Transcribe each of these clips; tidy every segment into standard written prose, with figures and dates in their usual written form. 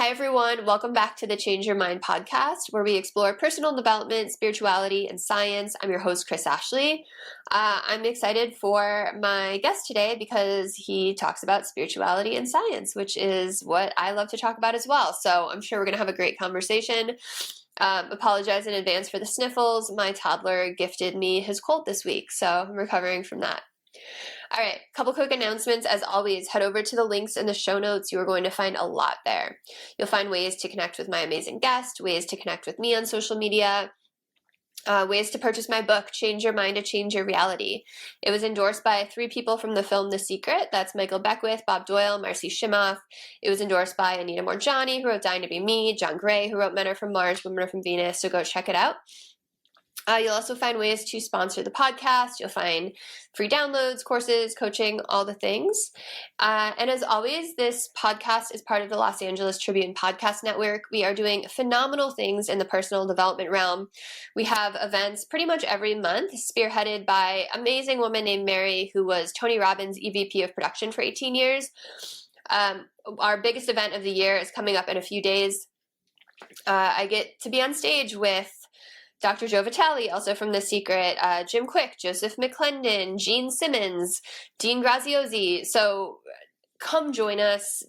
Hi, everyone. Welcome back to the Change Your Mind podcast, where we explore personal development, spirituality, and science. I'm your host, Chris Ashley. I'm excited for my guest today because he talks about spirituality and science, which is what I love to talk about as well. So I'm sure we're going to have a great conversation. Apologize in advance for the sniffles. My toddler gifted me his cold this week, so I'm recovering from that. All right, couple quick announcements. As always, head over to the links in the show notes. You are going to find a lot there. You'll find ways to connect with my amazing guest, ways to connect with me on social media, ways to purchase my book, Change Your Mind to Change Your Reality. It was endorsed by 3 people from the film The Secret. That's Michael Beckwith, Bob Doyle, Marcy Shimoff. It was endorsed by Anita Morjani, who wrote Dying to Be Me, John Gray, who wrote Men Are From Mars, Women Are From Venus. So go check it out. You'll also find ways to sponsor the podcast. You'll find free downloads, courses, coaching, all the things. And as always, this podcast is part of the Los Angeles Tribune Podcast Network. We are doing phenomenal things in the personal development realm. We have events pretty much every month, spearheaded by an amazing woman named Mary, who was Tony Robbins' EVP of production for 18 years. Our biggest event of the year is coming up in a few days. I get to be on stage with Dr. Joe Vitale, also from The Secret, Jim Quick, Joseph McClendon, Gene Simmons, Dean Graziosi. So come join us,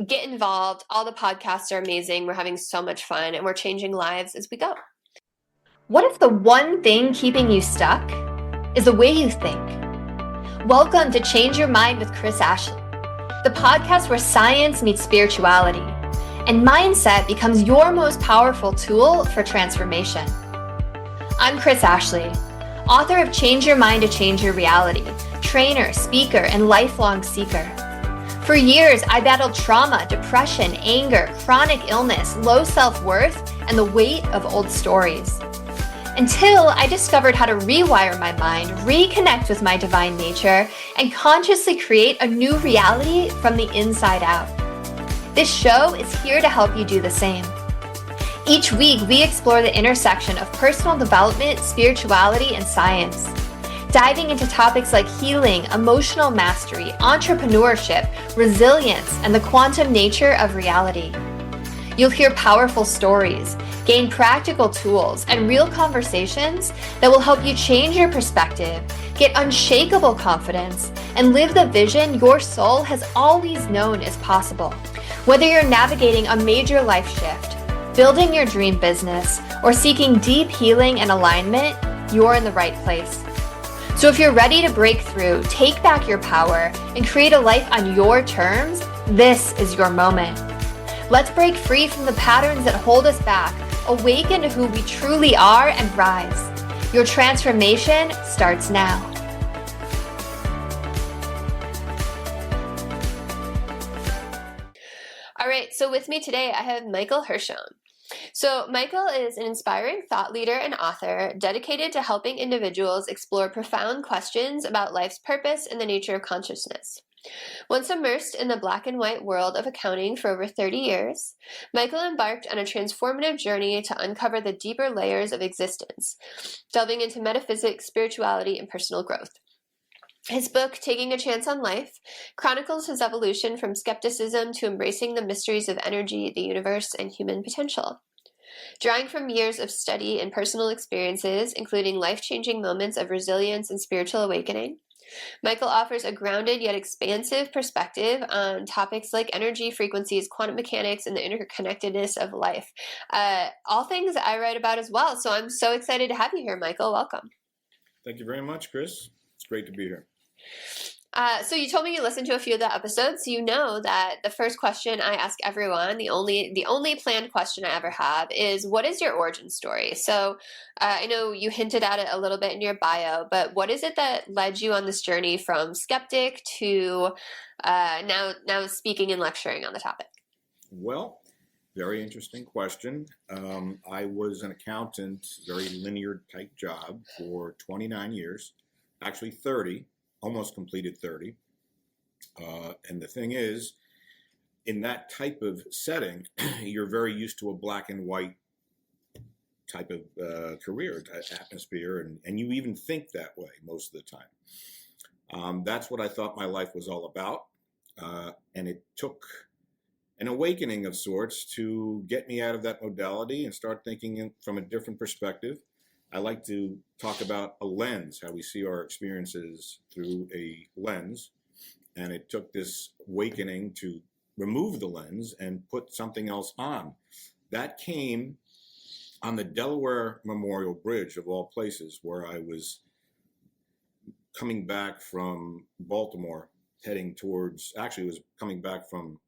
get involved. All the podcasts are amazing. We're having so much fun and we're changing lives as we go. What if the one thing keeping you stuck is the way you think? Welcome to Change Your Mind with Chris Ashley, the podcast where science meets spirituality and mindset becomes your most powerful tool for transformation. I'm Chris Ashley, author of Change Your Mind to Change Your Reality, trainer, speaker, and lifelong seeker. For years, I battled trauma, depression, anger, chronic illness, low self-worth, and the weight of old stories. Until I discovered how to rewire my mind, reconnect with my divine nature, and consciously create a new reality from the inside out. This show is here to help you do the same. Each week, we explore the intersection of personal development, spirituality, and science, diving into topics like healing, emotional mastery, entrepreneurship, resilience, and the quantum nature of reality. You'll hear powerful stories, gain practical tools, and real conversations that will help you change your perspective, get unshakable confidence, and live the vision your soul has always known is possible. Whether you're navigating a major life shift, building your dream business, or seeking deep healing and alignment, you're in the right place. So if you're ready to break through, take back your power, and create a life on your terms, this is your moment. Let's break free from the patterns that hold us back, awaken to who we truly are, and rise. Your transformation starts now. All right, so with me today, I have Michael Hirshome. So Michael is an inspiring thought leader and author dedicated to helping individuals explore profound questions about life's purpose and the nature of consciousness. Once immersed in the black and white world of accounting for over 30 years, Michael embarked on a transformative journey to uncover the deeper layers of existence, delving into metaphysics, spirituality, and personal growth. His book, Taking a Chance on Life, chronicles his evolution from skepticism to embracing the mysteries of energy, the universe, and human potential. Drawing from years of study and personal experiences, including life-changing moments of resilience and spiritual awakening, Michael offers a grounded yet expansive perspective on topics like energy, frequencies, quantum mechanics, and the interconnectedness of life. All things I write about as well. So I'm so excited to have you here, Michael. Welcome. Thank you very much, Chris. It's great to be here. So you told me you listened to a few of the episodes, so you know that the first question I ask everyone, the only planned question I ever have, is what is your origin story? So I know you hinted at it a little bit in your bio, but what is it that led you on this journey from skeptic to now speaking and lecturing on the topic? Well, very interesting question. I was an accountant, very linear type job for 29 years, actually 30. Almost completed 30. And the thing is, in that type of setting, you're very used to a black and white type of career, atmosphere, and you even think that way most of the time. That's what I thought my life was all about. And it took an awakening of sorts to get me out of that modality and start thinking from a different perspective. I like to talk about a lens, how we see our experiences through a lens. And it took this awakening to remove the lens and put something else on. That came on the Delaware Memorial Bridge, of all places, where I was coming back from Baltimore, was coming back from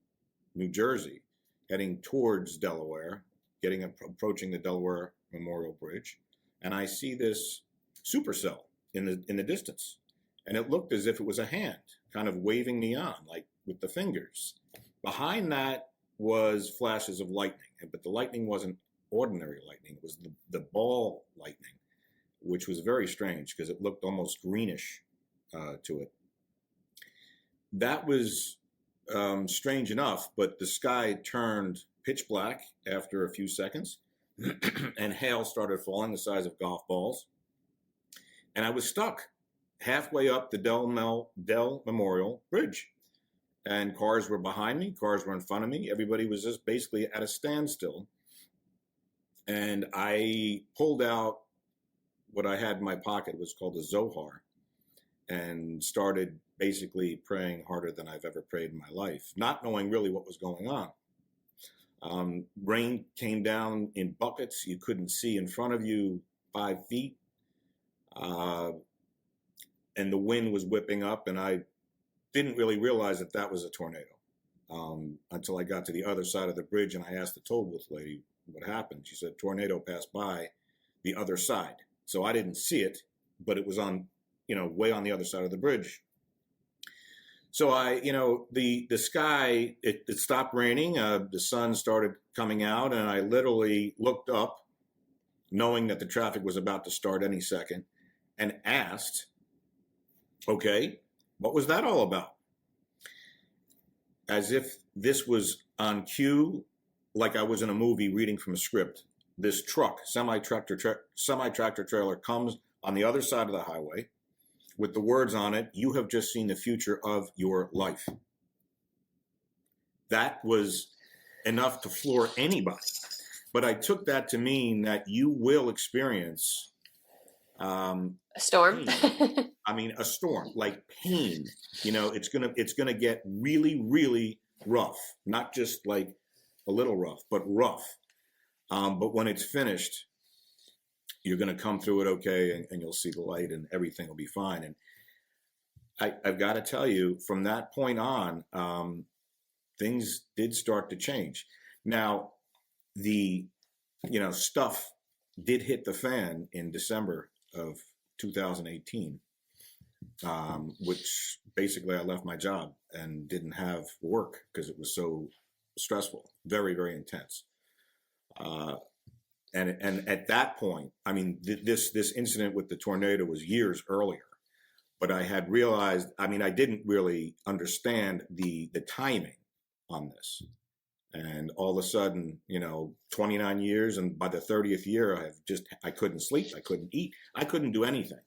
New Jersey, heading towards Delaware, approaching the Delaware Memorial Bridge, and I see this supercell in the distance, and it looked as if it was a hand, kind of waving me on, like with the fingers. Behind that was flashes of lightning, but the lightning wasn't ordinary lightning. It was the ball lightning, which was very strange because it looked almost greenish to it. That was strange enough, but the sky turned pitch black after a few seconds, and hail started falling the size of golf balls. And I was stuck halfway up the Dell Memorial Bridge. And cars were behind me, cars were in front of me. Everybody was just basically at a standstill. And I pulled out what I had in my pocket. It was called a Zohar, and started basically praying harder than I've ever prayed in my life, not knowing really what was going on. Rain came down in buckets. You couldn't see in front of you 5 feet. And the wind was whipping up, and I didn't really realize that was a tornado until I got to the other side of the bridge, and I asked the toll booth lady what happened. She said, tornado passed by the other side. So I didn't see it, but it was on, way on the other side of the bridge. So the sky, it stopped raining. The sun started coming out, and I literally looked up, knowing that the traffic was about to start any second, and asked, okay, what was that all about? As if this was on cue, like I was in a movie reading from a script. This truck, semi-tractor trailer, comes on the other side of the highway with the words on it, "You have just seen the future of your life." That was enough to floor anybody. But I took that to mean that you will experience a storm. I mean, a storm, like pain. It's gonna get really, really rough. Not just like a little rough, but rough. But when it's finished, you're gonna come through it okay, and you'll see the light, and everything will be fine. And I've got to tell you, from that point on, things did start to change. Now, the stuff did hit the fan in December of 2018. Which basically I left my job and didn't have work because it was so stressful, very, very intense. And at that point, I mean, this incident with the tornado was years earlier, but I had realized, I didn't really understand the timing on this. And all of a sudden, 29 years, and by the 30th year, I couldn't sleep, I couldn't eat, I couldn't do anything.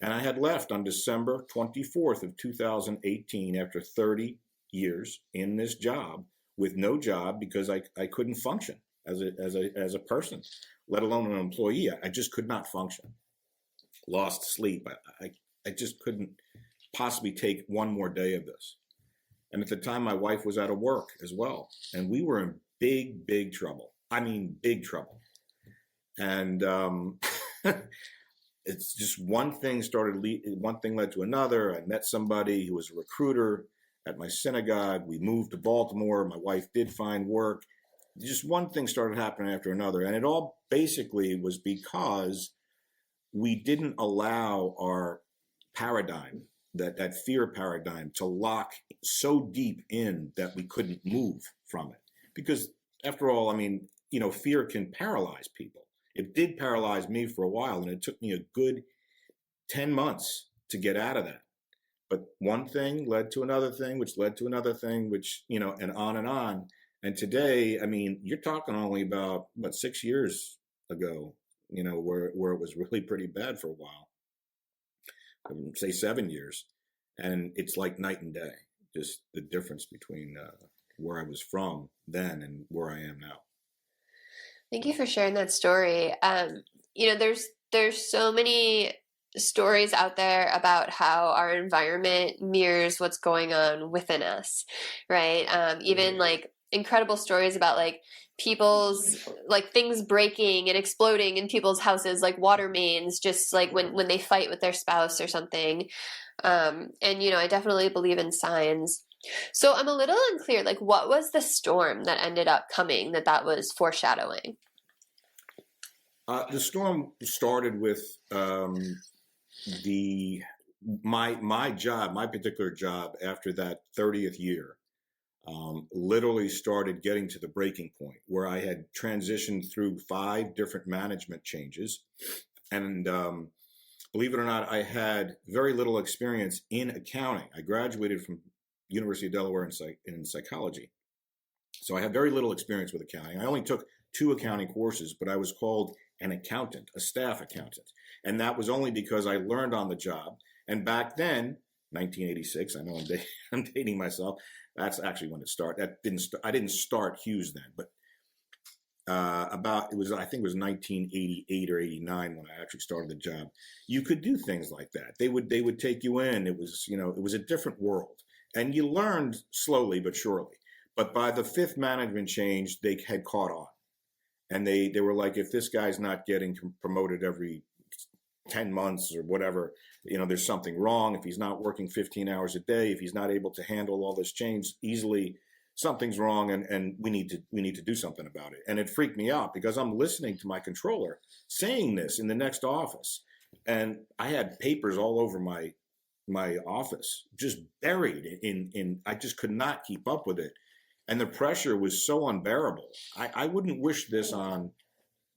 And I had left on December 24th of 2018 after 30 years in this job with no job because I couldn't function as a person, let alone an employee. I just could not function. Lost sleep. I just couldn't possibly take one more day of this. And at the time, my wife was out of work as well. And we were in big, big trouble. Big trouble. And it's just one thing led to another. I met somebody who was a recruiter at my synagogue. We moved to Baltimore. My wife did find work. Just one thing started happening after another. And it all basically was because we didn't allow our paradigm, that fear paradigm, to lock so deep in that we couldn't move from it. Because after all, fear can paralyze people. It did paralyze me for a while, and it took me a good 10 months to get out of that. But one thing led to another thing, which led to another thing, which, and on and on. And today, you're talking only about, 6 years ago, where it was really pretty bad for a while. Say 7 years. And it's like night and day, just the difference between where I was from then and where I am now. Thank you for sharing that story. There's so many stories out there about how our environment mirrors what's going on within us, right? Even like incredible stories about like people's like things breaking and exploding in people's houses, like water mains, just like when they fight with their spouse or something. I definitely believe in signs. So I'm a little unclear, like what was the storm that ended up coming that was foreshadowing? The storm started with my particular job after that 30th year. Literally started getting to the breaking point where I had transitioned through 5 different management changes. And believe it or not, I had very little experience in accounting. I graduated from University of Delaware in psychology. So I had very little experience with accounting. I only took 2 accounting courses, but I was called an accountant, a staff accountant. And that was only because I learned on the job. And back then, 1986, I know I'm dating myself. That's actually when it started. I didn't start Hughes then, but I think it was 1988 or 89 when I actually started the job. You could do things like that. They would take you in. It was a different world, and you learned slowly but surely. But by the 5th management change, they had caught on, and they were like, if this guy's not getting promoted every 10 months or whatever, there's something wrong. If he's not working 15 hours a day, if he's not able to handle all this change easily, something's wrong, and we need to do something about it. And it freaked me out because I'm listening to my controller saying this in the next office, and I had papers all over my office, just buried in I just could not keep up with it. And the pressure was so unbearable. I wouldn't wish this on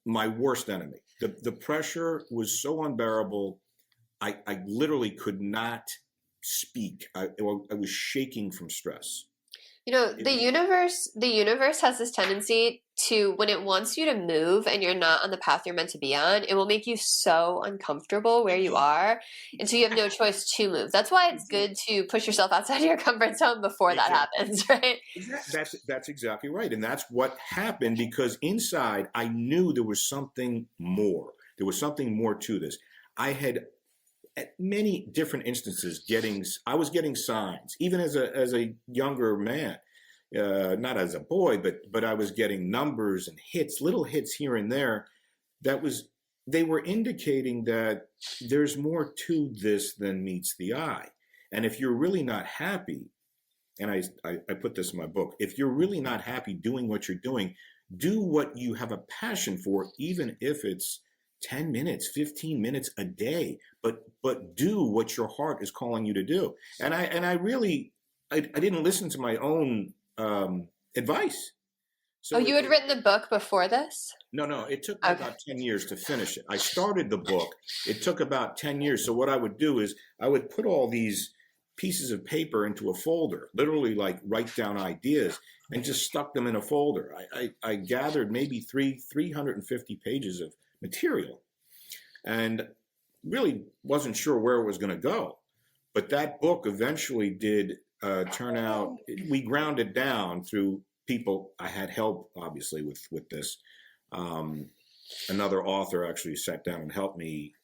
my worst enemy. The pressure was so unbearable. I literally could not speak. I was shaking from stress. The universe has this tendency to, when it wants you to move and you're not on the path you're meant to be on, it will make you so uncomfortable where you are. And so you have no choice to move. That's why it's good to push yourself outside of your comfort zone before that happens, right? That's exactly right. And that's what happened, because inside I knew there was something more. There was something more to this. I had at many different instances I was getting signs, even as a younger man, not as a boy, but I was getting numbers and hits, little hits here and there. They were indicating that there's more to this than meets the eye. And if you're really not happy, and I put this in my book, if you're really not happy doing what you're doing, do what you have a passion for, even if it's 10 minutes, 15 minutes a day, but do what your heart is calling you to do. And I didn't listen to my own So advice. So you had written the book before this? No, it took me about 10 years to finish it. I started the book. It took about 10 years. So what I would do is I would put all these pieces of paper into a folder, literally like write down ideas, and just stuck them in a folder. I gathered maybe 350 pages of material, and really wasn't sure where it was going to go. But that book eventually did turn out. We ground it down through people. I had help, obviously, with this. Another author actually sat down and helped me,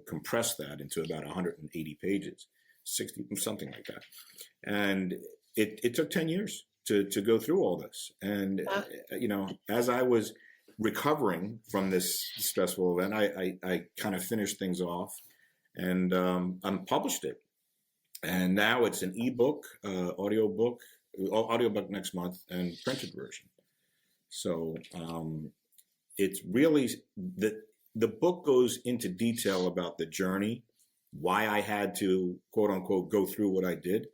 compress that into about 180 pages, 60, something like that. And it took 10 years to go through all this. And, as I was recovering from this stressful event, I kind of finished things off, and published it. And now it's an ebook, audiobook next month, and printed version. So it's really the book goes into detail about the journey, why I had to, quote unquote, go through what I did.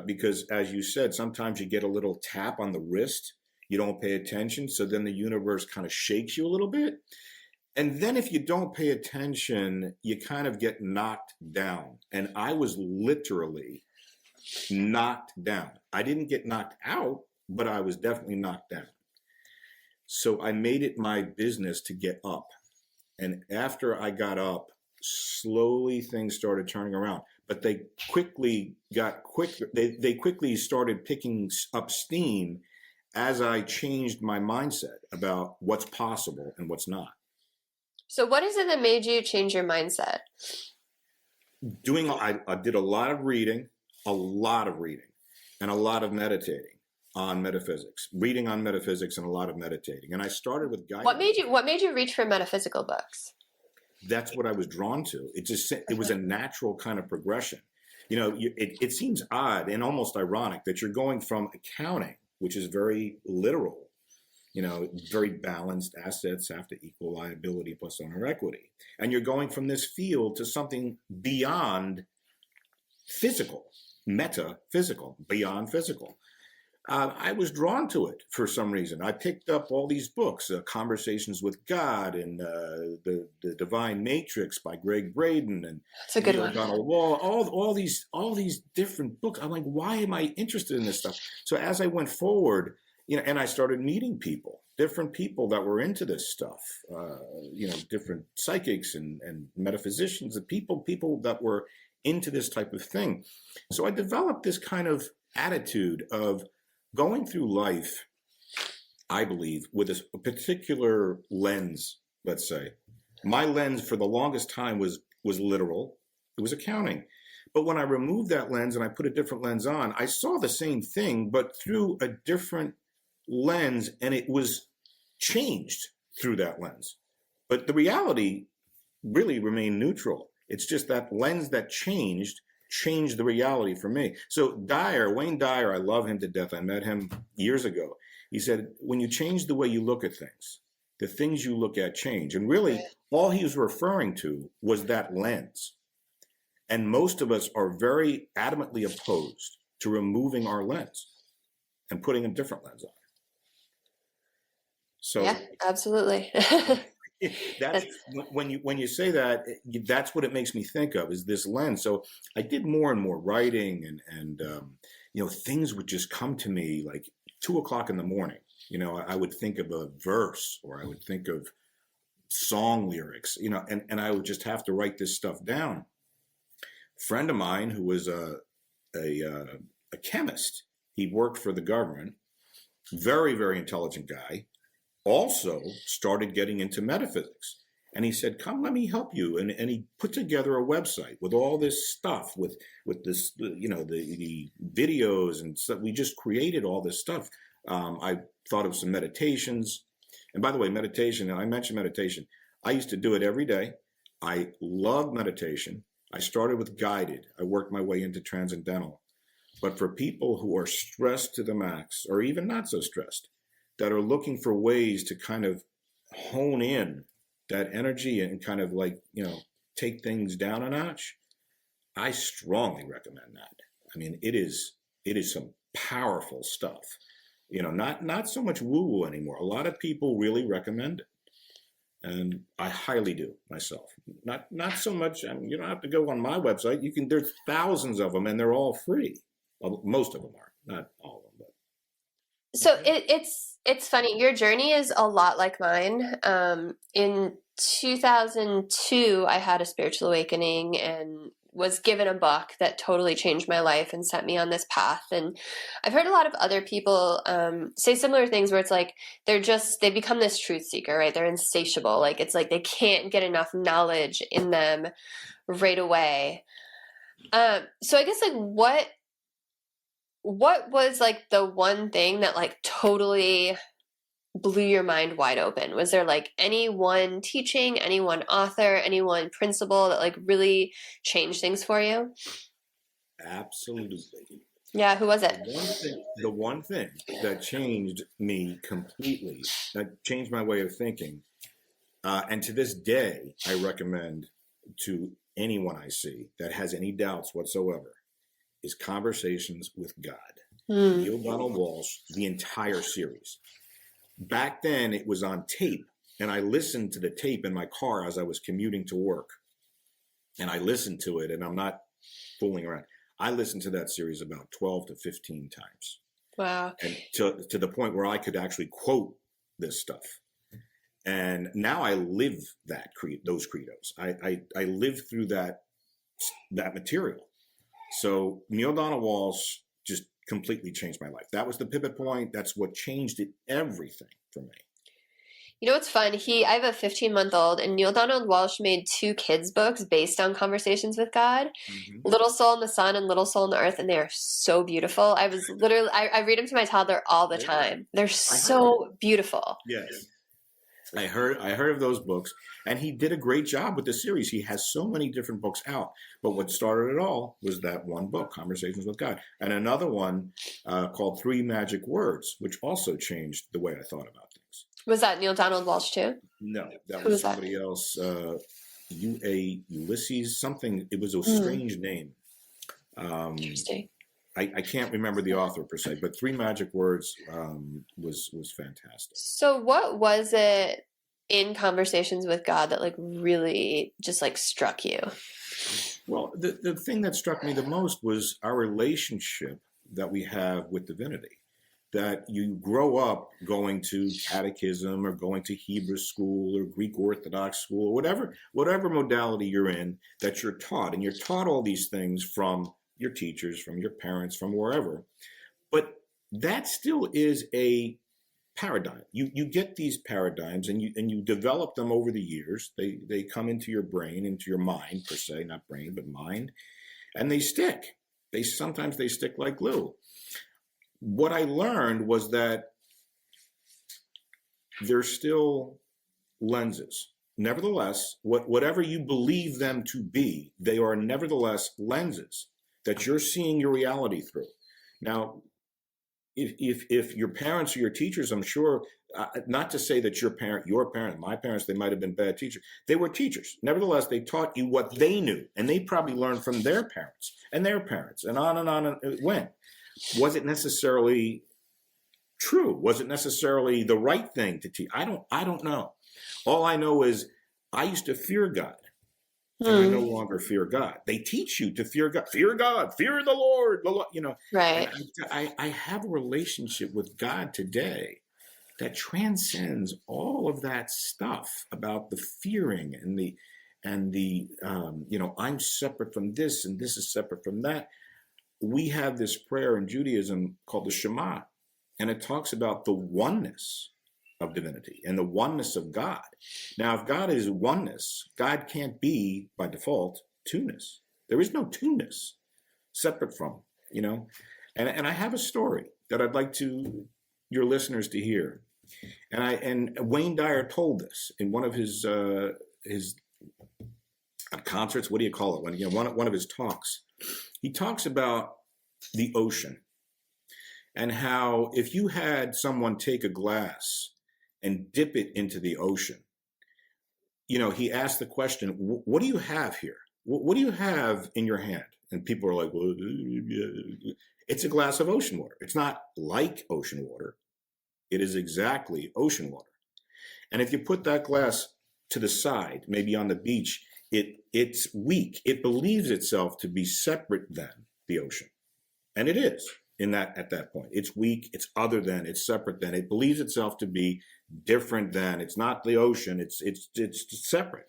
Because as you said, sometimes you get a little tap on the wrist, you don't pay attention. So then the universe kind of shakes you a little bit. And then if you don't pay attention, you kind of get knocked down. And I was literally knocked down. I didn't get knocked out, but I was definitely knocked down. So I made it my business to get up. And after I got up, slowly things started turning around. but they quickly got quicker. They quickly started picking up steam as I changed my mindset about what's possible and what's not. So what is it that made you change your mindset? I did a lot of reading, and a lot of meditating on metaphysics, reading on metaphysics and a lot of meditating. And I started with guidance. What made you reach for metaphysical books? That's what I was drawn to. It was a natural kind of progression. It seems odd and almost ironic that you're going from accounting, which is very literal, very balanced, assets have to equal liability plus owner equity. And you're going from this field to something beyond physical, metaphysical, beyond physical. I was drawn to it for some reason. I picked up all these books, Conversations with God and the Divine Matrix by Greg Braden and That's a good one. Donald Wall, all these different books. I'm like, why am I interested in this stuff? So as I went forward, and I started meeting different people that were into this stuff, different psychics and metaphysicians, and people that were into this type of thing. So I developed this kind of attitude of going through life, I believe, with a particular lens, let's say. My lens for the longest time was literal. It was accounting. But when I removed that lens and I put a different lens on, I saw the same thing, but through a different lens, and it was changed through that lens. But the reality really remained neutral. It's just that lens that changed the reality for me. So Wayne Dyer, I love him to death. I met him years ago. He said, when you change the way you look at things, the things you look at change. And really, all he was referring to was that lens. And most of us are very adamantly opposed to removing our lens and putting a different lens on. So yeah, absolutely. That's when you say that, that's what it makes me think of, is this lens. So I did more and more writing, and things would just come to me like 2:00 in the morning. I would think of a verse, or I would think of song lyrics, and I would just have to write this stuff down. A friend of mine who was a chemist, he worked for the government, very, very intelligent guy, also started getting into metaphysics. And he said, come, let me help you. And he put together a website with all this stuff, with this, the videos and stuff. We just created all this stuff. I thought of some meditations. And by the way, meditation, and I mentioned meditation, I used to do it every day. I love meditation. I started with guided. I worked my way into transcendental. But for people who are stressed to the max, or even not so stressed, that are looking for ways to kind of hone in that energy and kind of take things down a notch, I strongly recommend that. I mean, it is some powerful stuff. Not so much woo-woo anymore. A lot of people really recommend it. And I highly do myself. Not so much, you don't have to go on my website. There's thousands of them and they're all free. Well, most of them are, not all of them. But. So it's funny. Your journey is a lot like mine. In 2002, I had a spiritual awakening and was given a book that totally changed my life and set me on this path. And I've heard a lot of other people say similar things where it's like they become this truth seeker, right? They're insatiable. Like it's like they can't get enough knowledge in them right away. So I guess what was like the one thing that like totally blew your mind wide open? Was there like any one teaching, any one author, any one principle that like really changed things for you? Absolutely. Yeah, who was it? The one thing that changed me completely, that changed my way of thinking, and to this day, I recommend to anyone I see that has any doubts whatsoever, is Conversations with God. Neil Donald Walsh, the entire series. Back then, it was on tape, and I listened to the tape in my car as I was commuting to work. And I listened to it, and I'm not fooling around. I listened to that series about 12 to 15 times. Wow. And to the point where I could actually quote this stuff. And now I live those credos. I live through that material. So Neale Donald Walsch just completely changed my life. That was the pivot point. That's what changed everything for me. You know what's fun? I have a 15-month-old, and Neale Donald Walsch made 2 kids' books based on conversations with God. Mm-hmm. Little Soul in the Sun and Little Soul in the Earth, and they are so beautiful. I read them to my toddler all the time. They're so beautiful. Yes. I heard of those books, and he did a great job with the series. He has so many different books out, but what started it all was that one book, Conversations with God, and another one called 3 Magic Words, which also changed the way I thought about things. Was that Neale Donald Walsch too? No, that was somebody else. Ulysses something. It was a strange name. Interesting. I can't remember the author per se, but 3 Magic Words was fantastic. So what was it in Conversations with God that like really just like struck you? Well, the thing that struck me the most was our relationship that we have with divinity. That you grow up going to catechism or going to Hebrew school or Greek Orthodox school, or whatever modality you're in, that you're taught. And you're taught all these things from your teachers, from your parents, from wherever. But that still is a paradigm. You get these paradigms and you develop them over the years. They come into your brain, into your mind per se, not brain, but mind, and they stick. Sometimes they stick like glue. What I learned was that they're still lenses. Nevertheless, whatever you believe them to be, they are nevertheless lenses that you're seeing your reality through. Now, if your parents or your teachers, I'm sure, not to say that your parent, my parents, they might have been bad teachers. They were teachers. Nevertheless, they taught you what they knew, and they probably learned from their parents, and on it went. Was it necessarily true? Was it necessarily the right thing to teach? I don't know. All I know is I used to fear God, and I no longer fear God. They teach you to fear God, fear the Lord, Right. I have a relationship with God today that transcends all of that stuff about the fearing and the I'm separate from this and this is separate from that. We have this prayer in Judaism called the Shema, and it talks about the oneness of divinity and the oneness of God. Now, if God is oneness, God can't be, by default, two-ness. There is no two-ness separate from, And I have a story that I'd like your listeners to hear. And Wayne Dyer told this in one of his concerts. What do you call it? One of his talks. He talks about the ocean and how if you had someone take a glass and dip it into the ocean, he asked the question, what do you have here? What do you have in your hand? And people are like, well, it's a glass of ocean water. It's not like ocean water. It is exactly ocean water. And if you put that glass to the side, maybe on the beach, it's weak. It believes itself to be separate than the ocean. And it is at that point. It's weak, it's other than, it's separate than. It believes itself to be different than. It's not the ocean, it's separate.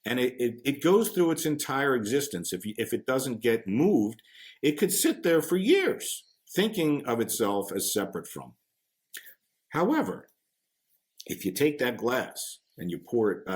And it goes through its entire existence. If it doesn't get moved, it could sit there for years thinking of itself as separate from. However, if you take that glass and you pour it back